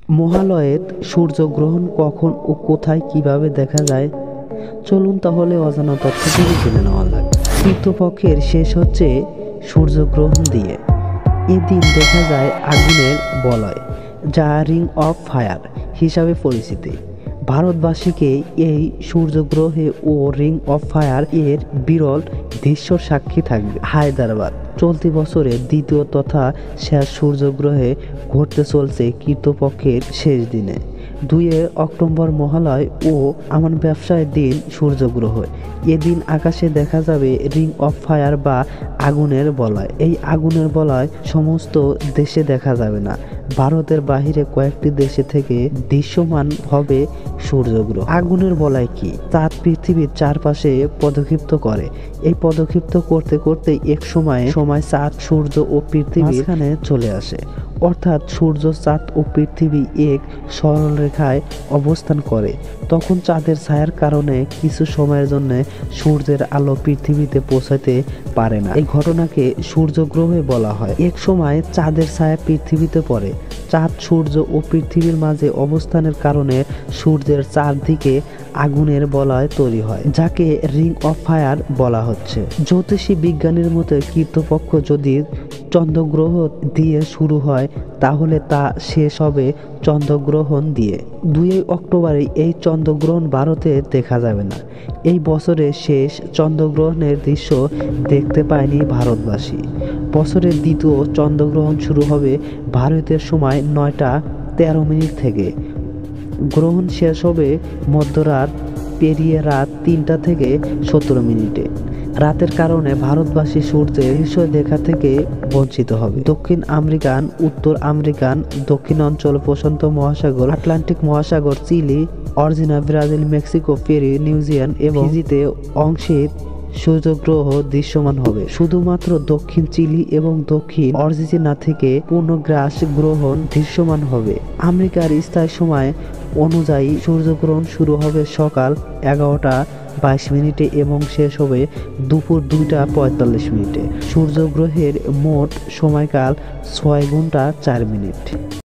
মহালয়ের সূর্যগ্রহণ কখন ও কোথায় কিভাবে দেখা যায়? চলুন তাহলে অজানা তথ্যগুলো জেনে নেওয়া যাক। পিতৃপক্ষের শেষ হচ্ছে সূর্যগ্রহণ দিয়ে। এদিন দেখা যায় আগুনের বলয়, যা রিং অফ ফায়ার হিসাবে পরিচিত। ভারতবাসীকে এই সূর্যগ্রহে ও রিং অফ ফায়ার এর বিরল দৃশ্যর সাক্ষী থাকবে। হায়দ্রাবাদ চলতি বছরের দ্বিতীয় তথা শেষ সূর্যগ্রহে ঘটতে চলছে কৃতপক্ষের শেষ দিনে। 2 অক্টোবর মহালয় ও আমার ব্যবসায়ের দিন সূর্যগ্রহ। এদিন আকাশে দেখা যাবে রিং অফ ফায়ার বা আগুনের বলয়। এই আগুনের বলয় সমস্ত দেশে দেখা যাবে না, ভারতের বাহিরে কয়েকটি দেশে থেকে দৃশ্যমান হবে সূর্যগ্রহ। আগুনের বলয় কি? চাঁদ পৃথিবীর চারপাশে পদক্ষিপ্ত করে। এই পদক্ষিপ্ত করতে করতে এক সময় চাঁদ সূর্য ও পৃথিবীর মাঝখানে চলে আসে, অর্থাৎ সূর্য, চাঁদ ও পৃথিবী এক সরল রেখায় অবস্থান করে। তখন চাঁদের ছায়ার কারণে কিছু সময়ের জন্য সূর্যের আলো পৃথিবীতে পৌঁছাতে পারে না। এই ঘটনাকে সূর্যগ্রহ বলা হয়। এক সময় চাঁদের ছায়া পৃথিবীতে পড়ে। চাঁদ, সূর্য ও পৃথিবীর মাঝে অবস্থানের কারণে সূর্যের চারদিকে আগুনের বলয় তৈরি হয়, যাকে রিং অফ ফায়ার বলা হচ্ছে। জ্যোতিষী বিজ্ঞানীর মতে কৃতপক্ষ যদি চন্দ্রগ্রহ দিয়ে শুরু হয় তাহলে তা শেষ হবে চন্দ্রগ্রহণ দিয়ে। 2 অক্টোবরে এই চন্দ্রগ্রহণ ভারতে দেখা যাবে না। এই বছরের শেষ চন্দ্রগ্রহণের দৃশ্য দেখতে পায়নি ভারতবাসী। বছরের দ্বিতীয় চন্দ্রগ্রহণ শুরু হবে ভারতের সময় 9টা13 থেকে। গ্রহণ শেষ হবে মধ্যরাত পেরিয়ে রাত 3টা থেকে 17 মিনিটে। রাতের কারণে ভারতবাসী সূর্যের দৃশ্য দেখা থেকে বঞ্চিত হবে। দক্ষিণ আমেরিকান, উত্তর আমেরিকান, দক্ষিণ অঞ্চল, প্রশান্ত মহাসাগর, আটলান্টিক মহাসাগর, Chile, Argentina, Brazil, Mexico, Peru, New Zealand এবং ফিজিতে অংশে সূর্যগ্রহ দৃশ্যমান হবে। শুধুমাত্র দক্ষিণ চিলি এবং দক্ষিণ আর্জেন্টিনা থেকে পূর্ণগ্রাস গ্রহণ দৃশ্যমান হবে। আমেরিকার স্থায়ী সময় অনুযায়ী সূর্যগ্রহণ শুরু হবে সকাল 11টা22 এবং শেষ হবে দুপুর 2টা45। সূর্যগ্রহের মোট সময়কাল 6 ঘন্টা 4 মিনিট।